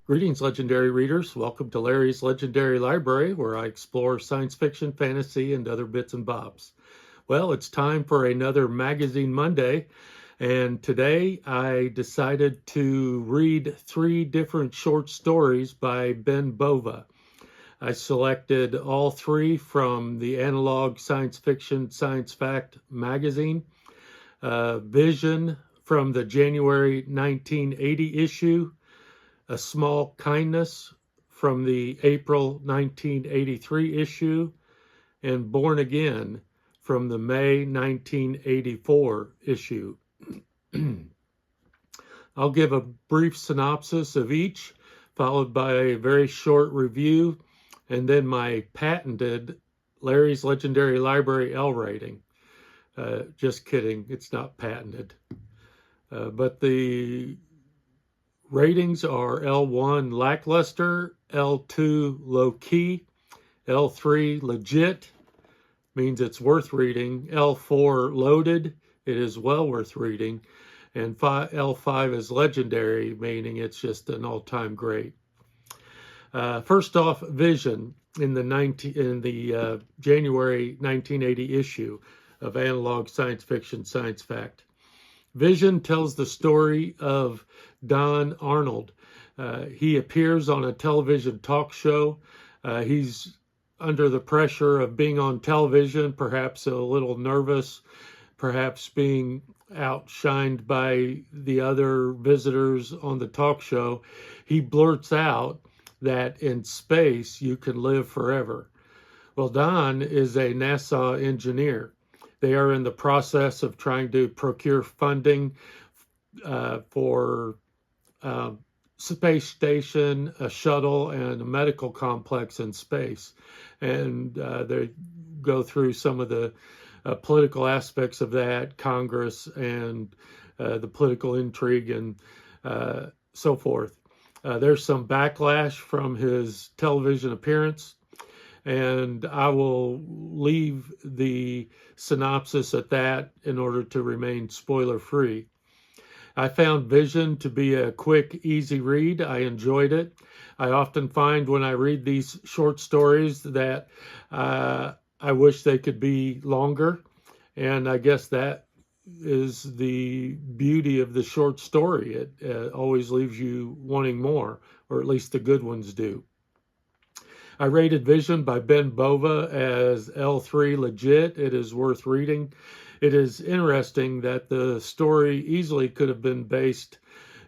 Greetings, legendary readers. Welcome to Larry's Legendary Library, where I explore science fiction, fantasy, and other bits and bobs. Well, it's time for another Magazine Monday, and today I decided to read 3 different short stories by Ben Bova. I selected all 3 from the analog science fiction, science fact magazine, Vision from the January 1980 issue, A Small Kindness from the April 1983 issue, and Born Again from the May 1984 issue. I'll give a brief synopsis of each, followed by a very short review, and then my patented Larry's Legendary Library L rating. Just kidding, it's not patented. But the ratings are L1 lackluster, L2 low-key, L3 legit, means it's worth reading, L4 loaded, it is well worth reading, and L5 is legendary, meaning it's just an all-time great. First off, Vision in the January 1980 issue of Analog Science Fiction Science Fact. Vision tells the story of Don Arnold. He appears on a television talk show. He's under the pressure of being on television, perhaps a little nervous, perhaps being outshined by the other visitors on the talk show. He blurts out that in space you can live forever. Well, Don is a NASA engineer. They are in the process of trying to procure funding for a space station, a shuttle, and a medical complex in space. And they go through some of the political aspects of that, Congress and the political intrigue and so forth. There's some backlash from his television appearance, and I will leave the synopsis at that in order to remain spoiler-free. I found Vision to be a quick, easy read. I enjoyed it. I often find when I read these short stories that I wish they could be longer, and I guess that is the beauty of the short story. It always leaves you wanting more, or at least the good ones do. I rated Vision by Ben Bova as L3 legit. It is worth reading. It is interesting that the story easily could have been based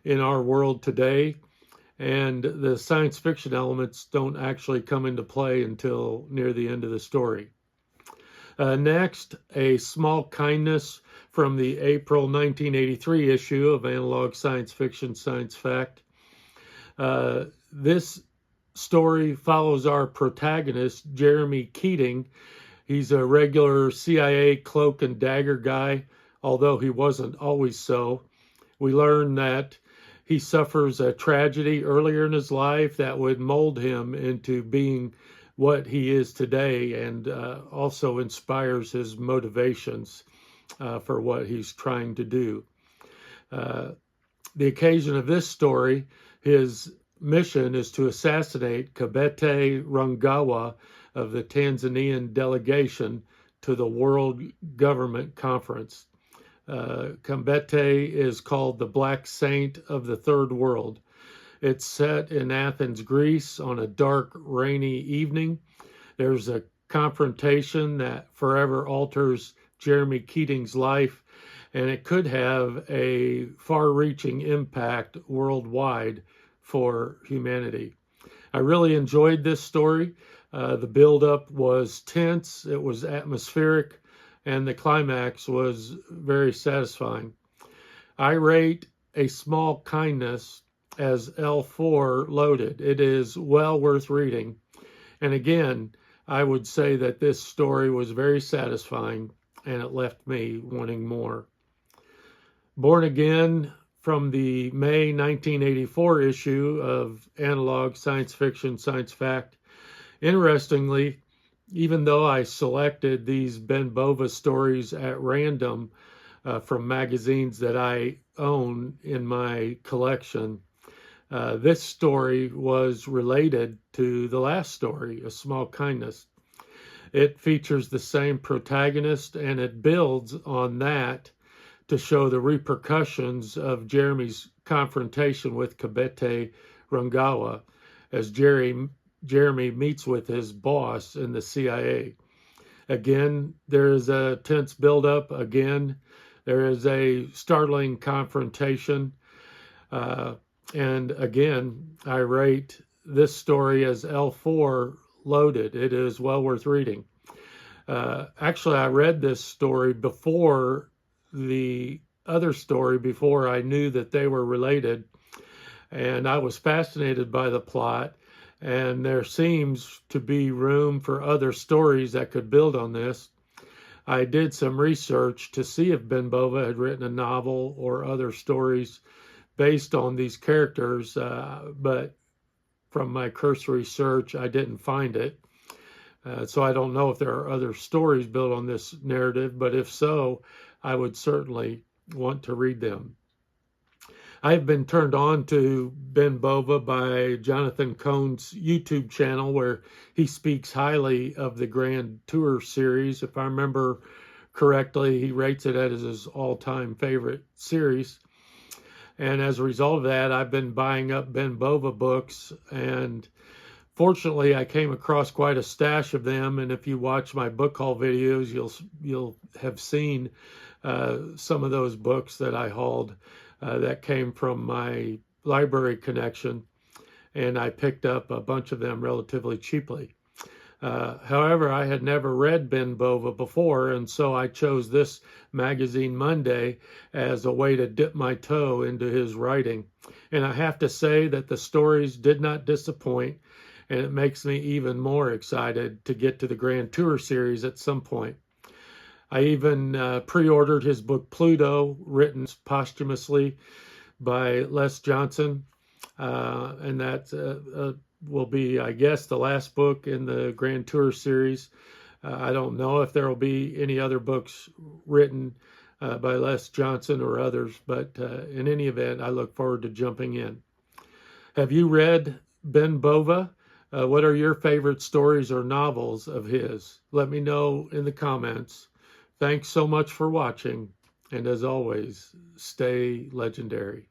in our world today, and the science fiction elements don't actually come into play until near the end of the story. Next, A Small Kindness from the April 1983 issue of Analog Science Fiction Science Fact. This story follows our protagonist, Jeremy Keating. He's a regular CIA cloak and dagger guy, although he wasn't always so. We learn that he suffers a tragedy earlier in his life that would mold him into being what he is today, and also inspires his motivations for what he's trying to do. The occasion of this story, his mission is to assassinate Kabete Rungawa of the Tanzanian delegation to the World Government Conference. Kabete is called the Black Saint of the Third World. It's set in Athens, Greece on a dark, rainy evening. There's a confrontation that forever alters Jeremy Keating's life, and it could have a far-reaching impact worldwide for humanity. I really enjoyed this story. The build-up was tense, it was atmospheric, and the climax was very satisfying. I rate A Small Kindness as L4 loaded. It is well worth reading. And again, I would say that this story was very satisfying, and it left me wanting more. Born Again from the May 1984 issue of Analog Science Fiction Science Fact. Interestingly, even though I selected these Ben Bova stories at random from magazines that I own in my collection, This story was related to the last story, A Small Kindness. It features the same protagonist, and it builds on that to show the repercussions of Jeremy's confrontation with Kabete Rangawa as Jeremy meets with his boss in the CIA. Again, there is a tense buildup. Again, there is a startling confrontation. And again, I rate this story as L4 loaded. It is well worth reading. Actually, I read this story before the other story, before I knew that they were related, and I was fascinated by the plot, and there seems to be room for other stories that could build on this. I did some research to see if Ben Bova had written a novel or other stories based on these characters, but from my cursory search, I didn't find it. So I don't know if there are other stories built on this narrative, but if so, I would certainly want to read them. I've been turned on to Ben Bova by Jonathan Cohn's YouTube channel, where he speaks highly of the Grand Tour series. If I remember correctly, he rates it as his all-time favorite series. And as a result of that, I've been buying up Ben Bova books, and fortunately, I came across quite a stash of them. And if you watch my book haul videos, you'll have seen some of those books that I hauled that came from my library connection, and I picked up a bunch of them relatively cheaply. However, I had never read Ben Bova before, and so I chose this Magazine Monday as a way to dip my toe into his writing. And I have to say that the stories did not disappoint, and it makes me even more excited to get to the Grand Tour series at some point. I even pre-ordered his book Pluto, written posthumously by Les Johnson, and that will be, I guess, the last book in the Grand Tour series. I don't know if there will be any other books written by Les Johnson or others, but in any event, I look forward to jumping in. Have you read Ben Bova? What are your favorite stories or novels of his? Let me know in the comments. Thanks so much for watching, and as always, stay legendary.